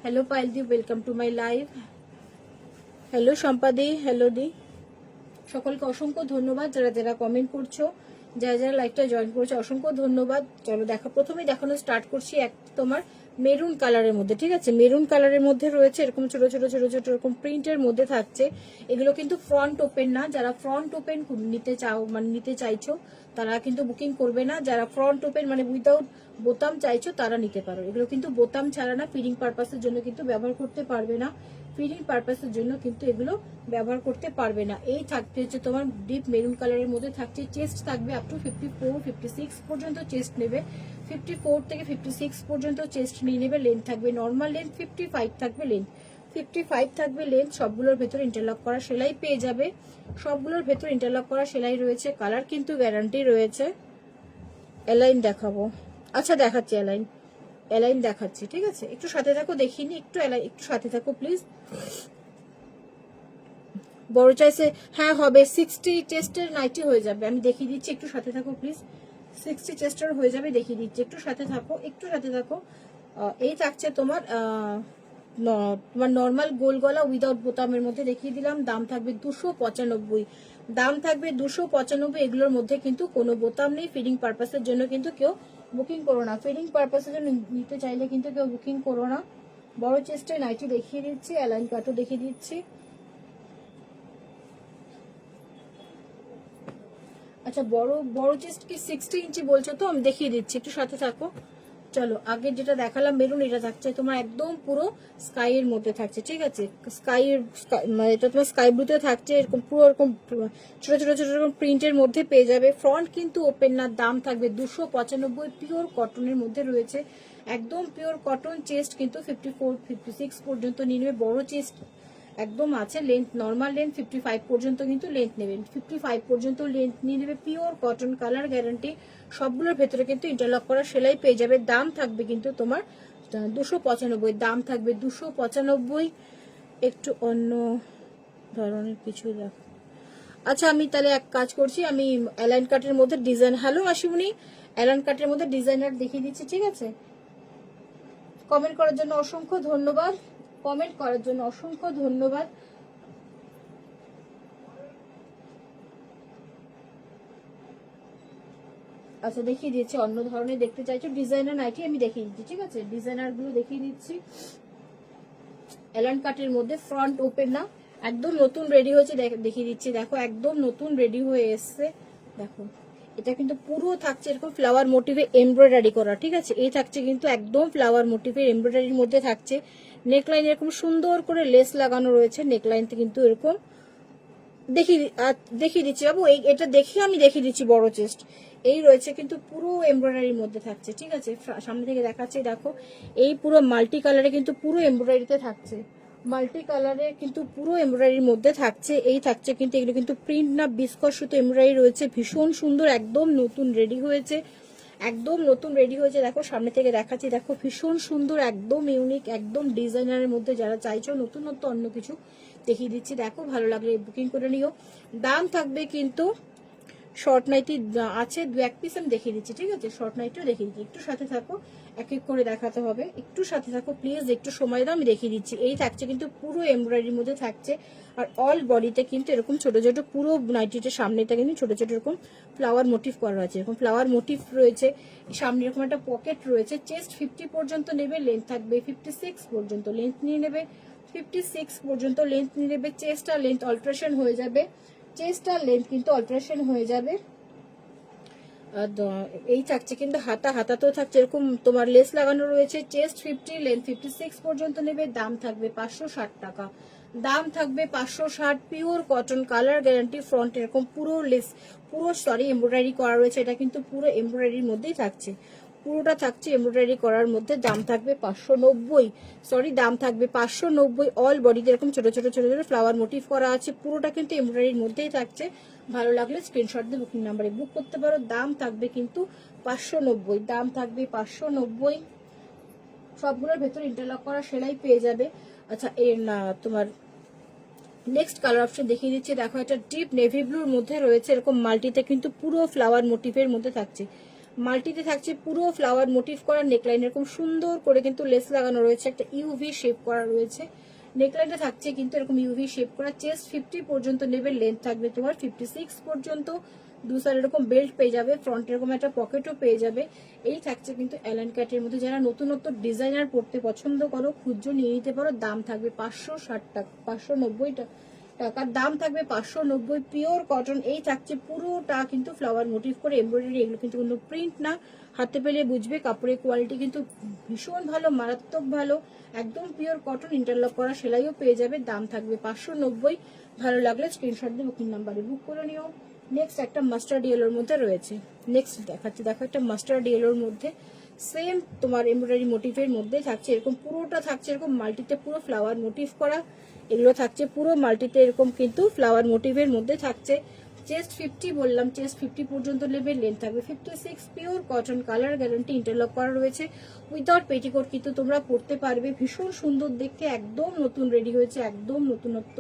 Hello পাইলদি, welcome to my live. Hello সম্পাদি, hello দি, সকলকে অসংখ্য ধন্যবাদ যারা যারা কমেন্ট করছো, যারা যারা লাইভটা জয়েন করছো, অসংখ্য ধন্যবাদ। চলো দেখো, প্রথমেই দেখানো স্টার্ট করছি এক তোমার মেরুন কালারের মধ্যে, ঠিক আছে? মেরুন কালারের মধ্যে রয়েছে এরকম ছোট ছোট ছোট ছোট এরকম প্রিন্টের মধ্যে থাকছে। এগুলো কিন্তু ফ্রন্ট ওপেন না, যারা ফ্রন্ট ওপেন নিতে চাও মানে নিতে চাইছো তারা কিন্তু বুকিং করবে না। যারা ফ্রন্ট ওপেন মানে উইদাউট বোতাম চাইছো তারা নিতে পারো। এগুলো কিন্তু বোতাম ছাড়া না, ফিডিং পারপাসের জন্য কিন্তু ব্যবহার করতে পারবে না, ফিডিং পারপাসের জন্য কিন্তু এগুলো ব্যবহার করতে পারবে না। এই থাকতে হচ্ছে তোমার ডিপ মেরুন কালারের মধ্যে থাকছে। চেস্ট থাকবে আপ টু 54 56 পর্যন্ত চেস্ট নেবে, 54 থেকে 56 পর্যন্ত চেস্ট নিয়ে নেবে। লেন্থ থাকবে নর্মাল লেন্থ 55 থাকবে লেন্থ, 55 থাকবে লেন্থ। সবগুলোর ভেতরে ইন্টারলক করা সেলাই পেয়ে যাবে, সবগুলোর ভেতরে ইন্টারলক করা সেলাই রয়েছে। কালার কিন্তু গ্যারান্টি রয়েছে। এলাইন দেখাবো, আচ্ছা দেখাচ্ছি এলাইন, এলাইন দেখাচ্ছি, ঠিক আছে? একটু সাথে থাকো, দেখিনি একটু এলাইন, একটু সাথে থাকো প্লিজ। বড় চাইছে, হ্যাঁ হবে 60 চেস্টের নাইটি হয়ে যাবে, আমি দেখিয়ে দিচ্ছি, একটু সাথে থাকো প্লিজ। 60 চেস্টের হয়ে যাবে, দেখিয়ে দিচ্ছি, একটু সাথে থাকো, একটু সাথে থাকো। এই থাকছে তোমার তোমার নর্মাল গোল গলা উইদাউট বোতামের মধ্যে দেখিয়ে দিলাম। দাম থাকবে 295, দাম থাকবে 295। এগুলোর মধ্যে কিন্তু কোনো বোতাম নেই। ফিডিং পারপাসের জন্য কিন্তু কেউ বুকিং করো না, ফিডিং পারপাসের জন্য নিতে চাইলে কিন্তু কেউ বুকিং করো না। বড় চেস্টের নাইটি দেখিয়ে দিচ্ছি, অ্যালাইন কাটও দেখিয়ে দিচ্ছি। আচ্ছা বড় বড় চেস্ট কি 60 ইঞ্চি বলছো তো? আমি দেখিয়ে দিচ্ছি, একটু সাথে থাকো। চলো, আগে যেটা দেখালাম মেরুন, এটা থাকছে তোমার একদম পুরো স্কাই এর মধ্যে থাকছে, ঠিক আছে? স্কাই এর মানে এটা তোমার স্কাই ব্লুতে থাকছে, এরকম পুরো এরকম ছোট ছোট ছোট এরকম প্রিন্টের মধ্যে পেয়ে যাবে। ফ্রন্ট কিন্তু ওপেন না। দাম থাকবে 295, পিওর কটনের মধ্যে রয়েছে, একদম পিওর কটন। চেস্ট কিন্তু 54 56 পর্যন্ত নিয়ে নেবে। বড় চেস্ট একদম আছে। লেন্থ নর্মাল লেন্থ 55 পর্যন্ত কিন্তু লেন্থ নেবেন, 55 পর্যন্ত লেন্থ নিয়ে নেবে। Pure cotton, colour guarantee. সবগুলোর ভেতরে কিন্তু ইন্টারলক করা সেলাই পেয়ে যাবে। দাম থাকবে কিন্তু তোমার 295, দাম থাকবে 295। একটু অন্য ধরনের কিছু দেখো। আচ্ছা আমি তাহলে এক কাজ করছি, আমি অ্যালাইন কাটের মধ্যে ডিজাইন, হ্যালো আশিমনি, অ্যালাইন কাটের মধ্যে ডিজাইনার দেখিয়ে দিচ্ছি, ঠিক আছে? কমেন্ট করার জন্য অসংখ্য ধন্যবাদ, কমেন্ট করার জন্য অসংখ্য ধন্যবাদ। আচ্ছা দেখিয়ে দিচ্ছি, অন্য ধরনের দেখতে চাইছো ডিজাইনার নাইটি, আমি দেখিয়ে দিচ্ছি, ঠিক আছে? ডিজাইনার গুলো দেখিয়ে দিচ্ছি। অ্যালান কাটের মধ্যে ফ্রন্ট ওপেন না, একদম নতুন রেডি হয়েছে, দেখিয়ে দিচ্ছি। দেখো একদম নতুন রেডি হয়ে এসছে। দেখো এটা কিন্তু পুরো থাকছে এরকম ফ্লাওয়ার মোটিভে এমব্রয়ডারি করা, ঠিক আছে? এই থাকছে কিন্তু একদম ফ্লাওয়ার মোটিভের এমব্রয়ডারির মধ্যে থাকছে। নেকলাইন এরকম সুন্দর করে লেস লাগানো রয়েছে, নেকলাইনতে কিন্তু এরকম দেখিয়ে দিচ্ছি বাবু। এটা দেখে আমি দেখিয়ে দিচ্ছি। বড় চেস্ট এই রয়েছে কিন্তু পুরো এমব্রয়ডারির মধ্যে থাকছে, ঠিক আছে? সামনে থেকে দেখাচ্ছি, দেখো এই পুরো মাল্টি কালারে কিন্তু পুরো এমব্রয়ডারিতে থাকছে, মাল্টি কালারে কিন্তু পুরো এমব্রয়ডারির মধ্যে থাকছে। এই থাকছে কিন্তু এগুলো কিন্তু প্রিন্ট না, বিস্কট সুতো এমব্রয়ডারি রয়েছে, ভীষণ সুন্দর, একদম নতুন রেডি হয়েছে, একদম নতুন রেডি হয়েছে। দেখো সামনে থেকে দেখাচ্ছি, দেখো ভীষণ সুন্দর, একদম ইউনিক, একদম ডিজাইনারের মধ্যে। যারা চাইছো নতুনত্ব অন্য কিছু দেখিয়ে দিচ্ছি, দেখো ভালো লাগলে বুকিং করে নিও। দাম থাকবে কিন্তু, শর্ট নাইটি আছে 2-1 পিস, আমি দেখিয়ে দিচ্ছি, ঠিক আছে? শর্ট নাইটিও দেখিয়ে দিচ্ছি, একটু সাথে থাকো, এক এক করে দেখাতে হবে, একটু সাথে থাকো প্লিজ, একটু সময় দাও, আমি দেখিয়ে দিচ্ছি। এই থাকছে কিন্তু পুরো এমব্রয়ডারির মধ্যে থাকছে, আর অল বডিতে কিন্তু এরকম ছোট ছোট, পুরো নাইটিটার সামনেটা কিন্তু ছোট ছোট এরকম ফ্লাওয়ার মোটিভ করা আছে, এরকম ফ্লাওয়ার মোটিভ রয়েছে। সামনে এরকম একটা পকেট রয়েছে। চেস্ট 50 পর্যন্ত নেবে, লেন্থ থাকবে 56 পর্যন্ত লেন্থ নিয়ে নেবে, 56 পর্যন্ত লেন্থ নিয়ে নেবে। চেস্ট আর লেন্থ অল্টারেশন হয়ে যাবে, চেস্ট আর লেন্থ কিন্তু অল্টারেশন হয়ে যাবে। এই থাকছে কিন্তু হাতাতেও থাকছে এরকম তোমার লেস লাগানো রয়েছে। চেস্ট 50, লেন্থ 56 পর্যন্ত নেবে। দাম থাকবে 560 টাকা, দাম থাকবে 560। Pure cotton, colour guarantee. Front এরকম পুরো লেস, পুরো এমব্রয়ডারি করা রয়েছে, এটা কিন্তু পুরো এমব্রয়ডারির মধ্যেই থাকছে, পুরোটা থাকছে এমব্রয়ডারি করার মধ্যে। দাম থাকবে 590, দাম থাকবে 590। অল বডিতে এরকম ছোট ছোট ছোট ছোট ফ্লাওয়ার মোটিভ করা আছে, পুরোটা কিন্তু এমব্রয়ডারির মধ্যেই থাকছে। ভালো লাগলে স্ক্রিনশট দিয়ে বুকিং নাম্বারে বুক করতে পারো। দাম থাকবে কিন্তু 590, দাম থাকবে 590। সবগুলোর ভেতর ইন্টারলক করা সেলাই পেয়ে যাবে। আচ্ছা এর না তোমার নেক্সট কালার অপশন দেখিয়ে দিচ্ছি, দেখো এটা ডিপ নেভি ব্লুর মধ্যে রয়েছে, এরকম মাল্টিতে কিন্তু পুরো ফ্লাওয়ার মোটিভের মধ্যে থাকছে, মাল্টিতে থাকছে পুরো ফ্লাওয়ার মোটিভ করা নেকলাইন, এরকম সুন্দর করে কিন্তু লেস লাগানো রয়েছে, একটা ইউভি শেপ করা রয়েছে। নেকলাইনটা থাকছে কিন্তু এরকম ইউভি শেপ করা, চেস্ট 50 পর্যন্ত নেবে, লেন্থ থাকবে তোমার 56 পর্যন্ত। দু সাইড এরকম বেল্ট পেয়ে যাবে, ফ্রন্ট এরকম একটা পকেটও পেয়ে যাবে। এই থাকছে কিন্তু অ্যালান কাটের মধ্যে। যারা নতুনত্ব ডিজাইনার পড়তে পছন্দ করো, খুচরো নিয়ে নিতে পারো। দাম থাকবে 560 টাকা, 590 টাকার দাম থাকবে, 590, পিওর কটন। এই থাকছে পুরোটা কিন্তু ফ্লাওয়ার মোটিভ করে এমব্রয়ডারি, এগুলো কিন্তু কোনো প্রিন্ট না। হাতে পেলে বুঝবে কাপড়ের কোয়ালিটি কিন্তু ভীষণ ভালো, মারাত্মক ভালো, একদম পিওর কটন, ইন্টারলক করা সেলাইও পেয়ে যাবে। দাম থাকবে 590। ভালো লাগলে স্ক্রিনশট দিয়ে বুকিং নাম্বারে বুক করে নিও। নেক্সট একটা মাস্টার্ড ইয়েলোর মধ্যে রয়েছে, নেক্সট দেখাচ্ছি, দেখো একটা মাস্টার্ড ইয়েলোর মধ্যে সেম তোমার এমব্রয়ডারি মোটিভের মধ্যে থাকছে, এরকম পুরোটা থাকছে এরকম মাল্টিতে পুরো ফ্লাওয়ার মোটিভ করা। এগুলো থাকছে পুরো মাল্টিতে এরকম কিন্তু ফ্লাওয়ার মোটিভের মধ্যে থাকছে। চেস্ট 50 বললাম, চেস্ট 50 পর্যন্ত নেবে, লেন্থ থাকবে 56, pure cotton, colour guarantee, interlock করা রয়েছে। উইদাউট পেটিকোট কিন্তু তোমরা পরতে পারবে, ভীষণ সুন্দর দেখতে, একদম নতুন রেডি হয়েছে, একদম নতুনত্ব,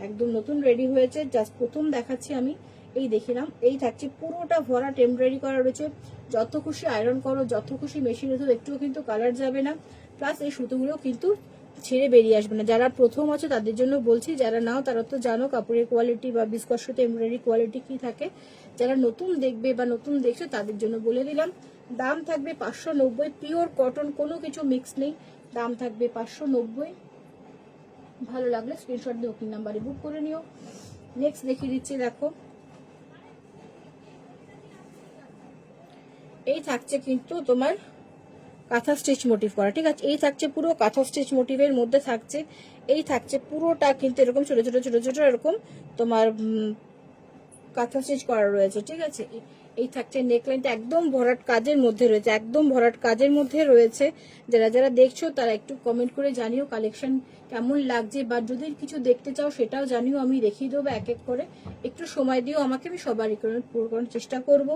একদম নতুন রেডি হয়েছে। জাস্ট প্রথম দেখাচ্ছি আমি, এই দেখিলাম। এই থাকছে পুরোটা ভরাট এমব্রয়ডারি করা রয়েছে, যত খুশি আয়রন করো, যত খুশি মেশিনে ধরো, একটুও কিন্তু কালার যাবে না। প্লাস এই সুতোগুলো কিন্তু ছেড়ে বেরিয়ে আসবে না। যারা প্রথম আছে তাদের জন্য বলছি, যারা নাও তারা তো জানো কাপড়ের কোয়ালিটি বা বিস্কট সুতো এমব্রয়ডারি কোয়ালিটি কি থাকে। যারা নতুন দেখবে বা নতুন দেখছো তাদের জন্য বলে দিলাম। দাম থাকবে 590, পিওর কটন, কোনো কিছু মিক্স নেই। দাম থাকবে 590। ভালো লাগলে স্ক্রিনশট দিয়ে বুকিং নাম্বারে বুক করে নিও। নেক্সট দেখিয়ে দিচ্ছি, দেখো এই থাকছে কিন্তু তোমার কাঁথা স্টিচ মোটিভ করা, ঠিক আছে। এই থাকছে পুরো কাঁথা স্টিচ মোটিভের মধ্যে থাকছে। এই থাকছে পুরোটা কিন্তু এরকম ছোট ছোট ছোট ছোট এরকম তোমার কাঁথা স্টিচ করা রয়েছে, ঠিক আছে। এই থাকছে নেকলাইনটা একদম ভরাট কাজের মধ্যে রয়েছে, একদম ভরাট কাজের মধ্যে রয়েছে। যারা যারা দেখছো তারা একটু কমেন্ট করে জানিও কালেকশন কেমন লাগছে, বা যদি কিছু দেখতে চাও সেটাও জানিও, আমি দেখিয়ে দেবো এক এক করে। একটু সময় দিও আমাকে, আমি সবারই পুরো করার চেষ্টা করব।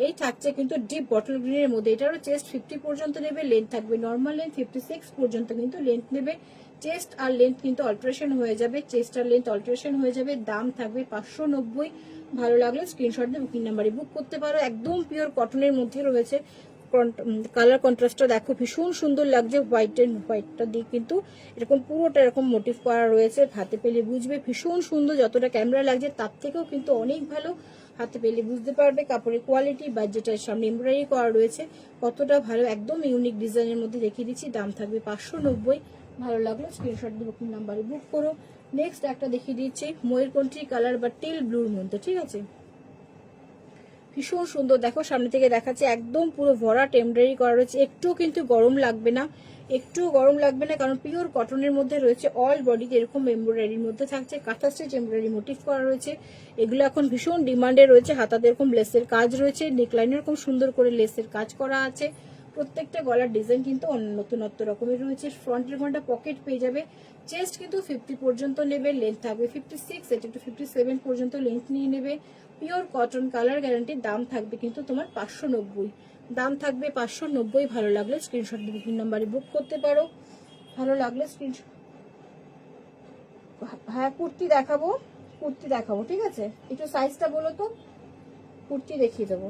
এই থাকছে কিন্তু ডিপ বটল গ্রিনের মধ্যে, এটারও চেস্ট 50 পর্যন্ত নেবে, লেন্থ থাকবে নর্মাল লেন্থ 56 পর্যন্ত কিন্তু লেন্থ নেবে। চেস্ট আর লেন্থ কিন্তু অল্টারেশন হয়ে যাবে, চেস্ট আর লেন্থ অল্টারেশন হয়ে যাবে। দাম থাকবে 590। ভালো লাগলে স্ক্রিনশট দিয়ে বুকিং নাম্বারে বুক করতে পারো। একদম পিওর কটনের মধ্যে রয়েছে, কালার কন্ট্রাস্টটা দেখো ভীষণ সুন্দর লাগছে, হোয়াইটটা দিয়ে কিন্তু এরকম পুরোটা এরকম মোটিভ করা রয়েছে। হাতে পেলে বুঝবে ভীষণ সুন্দর, যতটা ক্যামেরা লাগছে তার থেকেও কিন্তু অনেক ভালো। হাতে পেলে বুঝতে পারবে কাপড়ের কোয়ালিটি বা যেটার সামনে এমব্রয়ডারি করা রয়েছে কতটা ভালো, একদম ইউনিক ডিজাইনের মধ্যে দেখিয়ে দিচ্ছি। দাম থাকবে 590। ভালো লাগলো স্ক্রিনশট দিয়ে বুকিং নাম্বারে বুক করো। নেক্সট একটা দেখিয়ে দিচ্ছি ময়ূরকণ্ঠী কালার বা টিল ব্লুর মধ্যে, ঠিক আছে। ভীষণ সুন্দর, দেখো সামনে থেকে দেখাচ্ছে, একদম পুরো ভরাট এমব্রয়ডারি করা রয়েছে, একটুও কিন্তু গরম লাগবে না, একটুও গরম লাগবে না, কারণ পিওর কটনের মধ্যে রয়েছে। অল বডিতে এরকম এমব্রয়ডারির মধ্যে থাকছে, কাঁথা স্টিচ এমব্রয়ডারি মোটিভ করা রয়েছে। এগুলো এখন ভীষণ ডিমান্ডে রয়েছে। হাতাতে এরকম লেসের কাজ রয়েছে, নেকলাইনে এরকম সুন্দর করে লেসের কাজ করা আছে। প্রত্যেকটা গলার ডিজাইন কিন্তু নতুনত্ব রকমের রয়েছে। ফ্রন্টের ঘন্টা পকেট পেয়ে যাবে। চেস্ট কিন্তু 50 পর্যন্ত নেবে, লেন্থ থাকবে 56, এটা একটু 57 পর্যন্ত লেন্থ নিয়ে নেবে। Pure cotton, colour guarantee. দাম থাকবে কিন্তু তোমার 590। দাম থাকবে 590। ভালো লাগলে স্ক্রিনশট দিয়ে বুকিং নাম্বারে বুক করতে পারো। ভালো লাগলে স্ক্রিনশট। হ্যাঁ কুর্তি দেখাবো, কুর্তি দেখাবো, ঠিক আছে। একটু সাইজটা বলো তো, কুর্তি দেখিয়ে দেবো।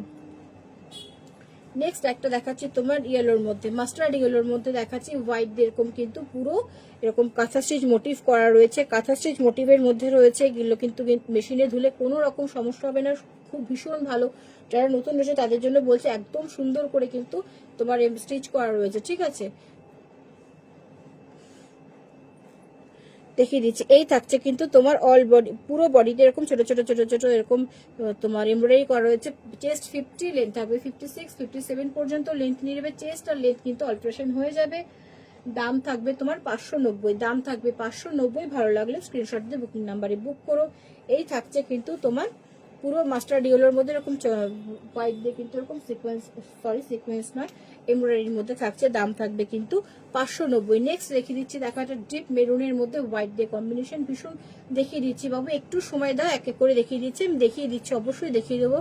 নেক্সট একটা দেখাচ্ছি তোমার ইয়েলোর মধ্যে, মাস্টার্ড ইয়েলোর মধ্যে দেখাচ্ছি। হোয়াইট এরকম কিন্তু পুরো এরকম কাঁথা স্টিচ মোটিভ করা রয়েছে, কাঁথা স্টিচ মোটিভের মধ্যে রয়েছে। এগুলো কিন্তু মেশিনে ধুলে কোনো রকম সমস্যা হবে না, খুব ভীষণ ভালো। যারা নতুন রয়েছে তাদের জন্য বলছে, একদম সুন্দর করে কিন্তু তোমার স্টিচ করা রয়েছে, ঠিক আছে। দেখিয়ে দিচ্ছি, এই থাকছে কিন্তু তোমার অল বডি, পুরো বডিতে এরকম ছোট ছোট ছোট ছোট এরকম তোমার এমব্রয়ডারি করা রয়েছে। চেস্ট 50, লেন্থ থাকবে 56, 57 পর্যন্ত লেন্থ নিয়ে নেবে। চেস্ট আর লেন্থ কিন্তু অল্টারেশন হয়ে যাবে। দাম থাকবে তোমার 590। দাম থাকবে 590। ভালো লাগলে স্ক্রিনশট দিয়ে বুকিং নাম্বারে বুক করো। এই থাকছে কিন্তু তোমার পুরো মাস্টার্ড ইয়েলোর মধ্যে এরকম হোয়াইট দিয়ে কিন্তু এরকম সিকোয়েন্স নয়, এমব্রয়ডারির মধ্যে থাকছে। দাম থাকবে কিন্তু 590। নেক্সট দেখিয়ে দিচ্ছি, দেখো একটা ডিপ মেরুনের মধ্যে হোয়াইট দিয়ে কম্বিনেশন, ভীষণ দেখিয়ে দিচ্ছি বাবু, একটু সময় দাও, এক এক করে দেখিয়ে দিচ্ছি। আমি দেখিয়ে দিচ্ছি, অবশ্যই দেখিয়ে দেবো।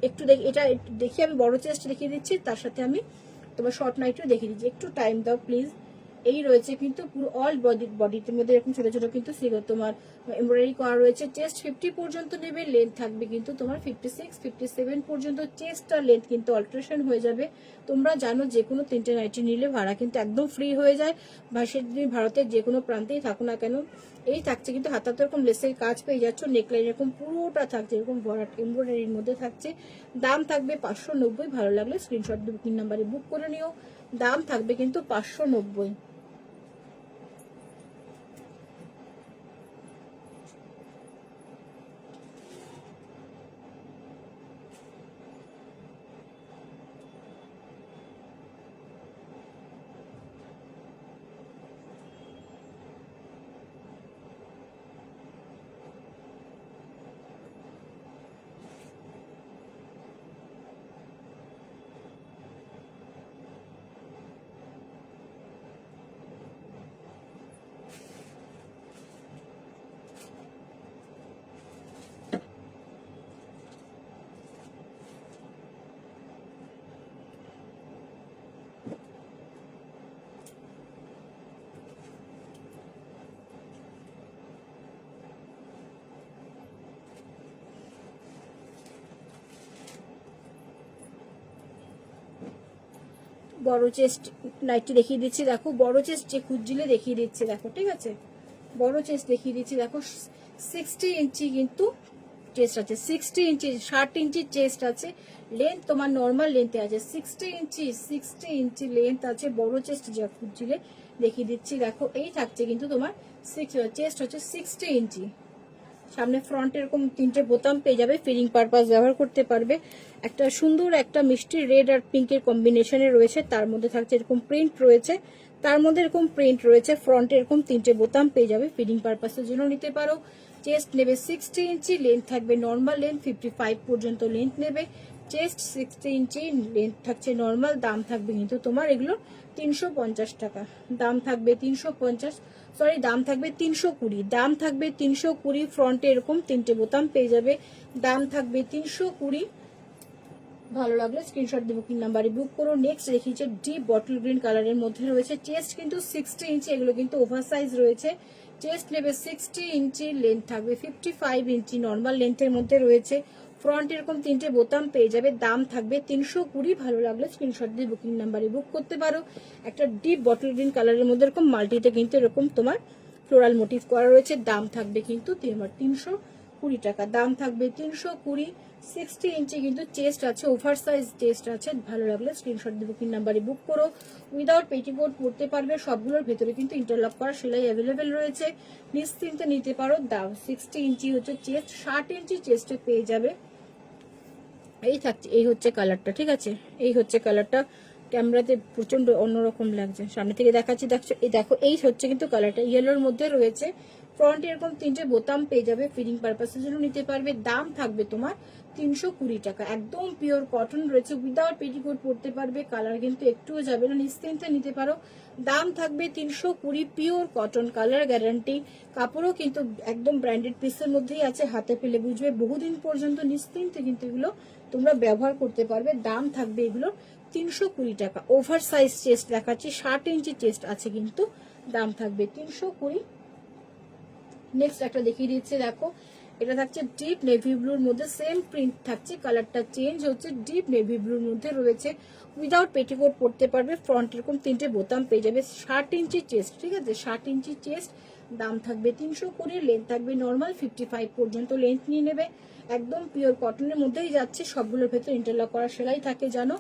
একটু এটা দেখি, আমি বড় চেস্ট দেখিয়ে দিচ্ছি, তার সাথে আমি তোমার শর্ট নাইটও দেখিয়ে দিচ্ছি। একটু টাইম দাও প্লিজ। এই রয়েছে কিন্তু পুরো অল বডির মধ্যে এরকম ছোট ছোট কিন্তু তোমার এমব্রয়ডারি করা রয়েছে। চেস্ট 50 পর্যন্ত নেবে, লেন্থ থাকবে কিন্তু তোমার 56 57 পর্যন্ত। চেস্টটার লেন্থ কিন্তু অল্টারেশন হয়ে যাবে। তোমরা জানো যে কোনো 3টে নাইটি নিলে ভাড়া কিন্তু একদম ফ্রি হয়ে যায়, বা সে তুমি ভারতের যে কোনো প্রান্তেই থাকো না কেন। এই থাকছে কিন্তু হাতাতে এরকম লেসের কাজ পেয়ে যাচ্ছ, নেকলাইন এরকম পুরোটা থাকছে এরকম ভরাট এমব্রয়ডারির মধ্যে থাকছে। দাম থাকবে 590। ভালো লাগলে স্ক্রিনশট বুকিং নাম্বারে বুক করে নিও। দাম থাকবে কিন্তু 590। বড় চেস্ট নাইটি দেখিয়ে দিচ্ছি দেখো, বড় চেস্ট যে খুঁজছিলে দেখিয়ে দিচ্ছি দেখো, ঠিক আছে। বড় চেস্ট দেখিয়ে দিচ্ছি দেখো, 60 ইঞ্চি কিন্তু চেস্ট আছে, 60 ইঞ্চি 60 ইঞ্চি চেস্ট আছে। লেন্থ তোমার নর্মাল লেন্থে আছে 60 ইঞ্চি লেন্থ আছে। বড় চেস্ট যা খুঁজছিলে দেখিয়ে দিচ্ছি দেখো, এই থাকছে কিন্তু তোমার চেস্ট হচ্ছে 60 ইঞ্চি। সামনে ফ্রন্ট এরকম 3টে বোতাম পেয়ে যাবে, ফিলিং পারপাস ব্যবহার করতে পারবে। একটা সুন্দর একটা মিষ্টি রেড আর পিঙ্কের কম্বিনেশনে রয়েছে, তার মধ্যে থাকছে এরকম প্রিন্ট রয়েছে, তার মধ্যে এরকম প্রিন্ট রয়েছে। ফ্রন্টে এরকম 3টে বোতাম পেয়ে যাবে, ফিলিং পারপাসের জন্য নিতে পারো। চেস্ট নেবে 60 ইঞ্চি, লেন্থ থাকবে নর্মাল লেন্থ 55 পর্যন্ত লেন্থ নেবে। চেস্ট 60 ইঞ্চি, লেন্থ থাকছে নর্মাল। দাম থাকবে কিন্তু তোমার এগুলো 350 টাকা। দাম থাকবে 350, সরি দাম থাকবে 320। দাম থাকবে 320। ফ্রন্টে এরকম 3টে বোতাম পেয়ে যাবে, দাম থাকবে 320। ভালো লাগলে স্ক্রিনশট দিয়ে বুকিং নাম্বারে বুক করো। নেক্সট দেখিয়েছে ডিপ বটল গ্রিন কালারের মধ্যে রয়েছে। চেস্ট কিন্তু 60 ইঞ্চি, এগুলো কিন্তু ওভার সাইজ রয়েছে। চেস্ট নেবে 60 ইঞ্চি, লেন্থ থাকবে 55 ইঞ্চি, নর্মাল লেন্থের মধ্যে রয়েছে। ফ্রন্ট এরকম 3টে বোতাম পেয়ে যাবে, দাম থাকবে 320। ভালো লাগলে স্ক্রিনশট দিয়ে বুকিং নাম্বারে বুক করতে পারো। একটা ডিপ বটল গ্রিন কালারের মধ্যে এরকম মাল্টিতে কিন্তু এরকম তোমার ফ্লোরাল মোটিভ করা রয়েছে। দাম থাকবে কিন্তু 320 টাকা। দাম থাকবে 320। 60 ইঞ্চি কিন্তু চেস্ট আছে, ওভার সাইজ চেস্ট আছে। ভালো লাগলে স্ক্রিনশট দিয়ে বুকিং নাম্বারে বুক করো। উইদাউট পেটিকোট পড়তে পারবে, সবগুলোর ভেতরে কিন্তু ইন্টারলক করা সেলাই অ্যাভেলেবেল রয়েছে, নিশ্চিন্তে নিতে পারো। দাম 60 ইঞ্চি হচ্ছে চেস্ট, 60 ইঞ্চি চেস্টে পেয়ে যাবে। এই থাকছে, এই হচ্ছে কালারটা, ঠিক আছে। এই হচ্ছে কালারটা, ক্যামেরাতে প্রচন্ড অন্যরকম লাগছে, সামনে থেকে দেখাচ্ছি দেখছো। এই দেখো, এই হচ্ছে কিন্তু কালারটা, ইয়েলোর মধ্যে রয়েছে। ফ্রন্ট এরকম 3টে বোতাম পেয়ে যাবে, ফিটিং পারপাসের জন্য নিতে পারবে। দাম থাকবে তোমার 320 টাকা। একদম পিওর কটন রয়েছে, উইদাউট পেটিকোট পরতে পারবে, কালার কিন্তু একটুও যাবে না, নিশ্চিন্তে নিতে পারো। দাম থাকবে 320। পিওর কটন, কালার গ্যারান্টি, কাপড়ও কিন্তু একদম ব্র্যান্ডেড পিসের মধ্যেই আছে, হাতে পেলে বুঝবে বহুদিন পর্যন্ত নিশ্চিন্তে কিন্তু এগুলো তোমরা ব্যবহার করতে পারবে। দাম থাকবে এগুলো 320 টাকা। ওভার সাইজ চেস্ট দেখাচ্ছি, 60 ইঞ্চি চেস্ট আছে কিন্তু, দাম থাকবে 320। নেক্সট একটা দেখিয়ে দিচ্ছে দেখো, এটা থাকছে ডিপ নেভি ব্লুর মধ্যে, সেম প্রিন্ট থাকছে, কালারটা চেঞ্জ হচ্ছে, ডিপ নেভি ব্লুর মধ্যে রয়েছে। উইদাউট পেটিকোট পরতে পারবে। ফ্রন্ট এরকম 3টে বোতাম পেয়ে যাবে, 60 ইঞ্চি চেস্ট, ঠিক আছে, 60 ইঞ্চি চেস্ট। দাম থাকবে 320। লেন্থ থাকবে নর্মাল 55 পর্যন্ত লেন্থ নিয়ে নেবে। একদম পিওর কটনের মধ্যেই যাচ্ছে, সবগুলোর ভেতরে ইন্টারলক করা সেলাই থাকে জানো,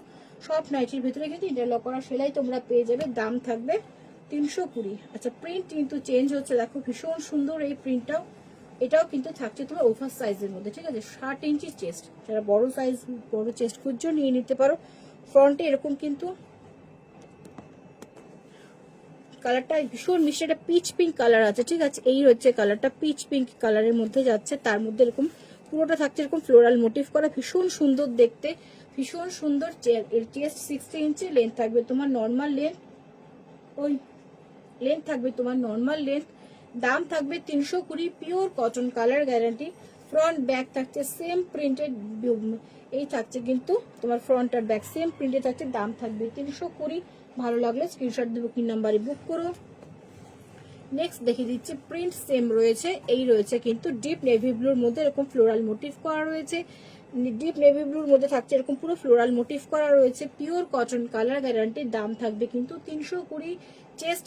সব নাইটির ভেতরে কিন্তু ইন্টারলক করা সেলাই তোমরা পেয়ে যাবে। দাম থাকবে 320। আচ্ছা, প্রিন্ট কিন্তু চেঞ্জ হচ্ছে দেখো, ভীষণ সুন্দর এই প্রিন্টটাও। এটাও কিন্তু থাকছে তোমার ওভার সাইজের মধ্যে, ঠিক আছে, 60 ইঞ্চি চেস্ট। যারা বড় সাইজ বড় চেস্ট খুঁজছো নিয়ে নিতে পারো। ফ্রন্টে এরকম কিন্তু কালারটা ভীষণ মিষ্টি, একটা পিচ পিঙ্ক কালার আছে, ঠিক আছে। এই হচ্ছে কালারটা, পিচ পিঙ্ক কালারের মধ্যে যাচ্ছে, তার মধ্যে এরকম পুরোটা থাকছে এরকম ফ্লোরাল মোটিভ করা, ভীষণ সুন্দর দেখতে, ভীষণ সুন্দর। এর চেস্ট 60 ইঞ্চি, লেন্থ থাকবে তোমার নর্মাল লেন্থ, ওই লেন্থ থাকবে তোমার নর্মাল লেন্থ। দাম থাকবে 320। Pure cotton, colour guarantee. Front back থাকছে সেম প্রিন্টেড, এই থাকছে কিন্তু তোমার ফ্রন্ট আর ব্যাক সেম প্রিন্টে থাকছে, দাম থাকবে 320। ভালো লাগলে স্ক্রিনশট দেবো, কি নাম্বারে বুক করো। নেক্সট দেখিয়ে দিচ্ছি, প্রিন্ট সেম রয়েছে, এই রয়েছে কিন্তু ডিপ নেভি ব্লুর মধ্যে এরকম ফ্লোরাল মোটিভ করা রয়েছে, ডিপ নেভি ব্লুর মধ্যে থাকছে এরকম পুরো ফ্লোরাল মোটিভ করা রয়েছে, পিওর কটন কালার গ্যারান্টি, দাম থাকবে কিন্তু 320। চেস্ট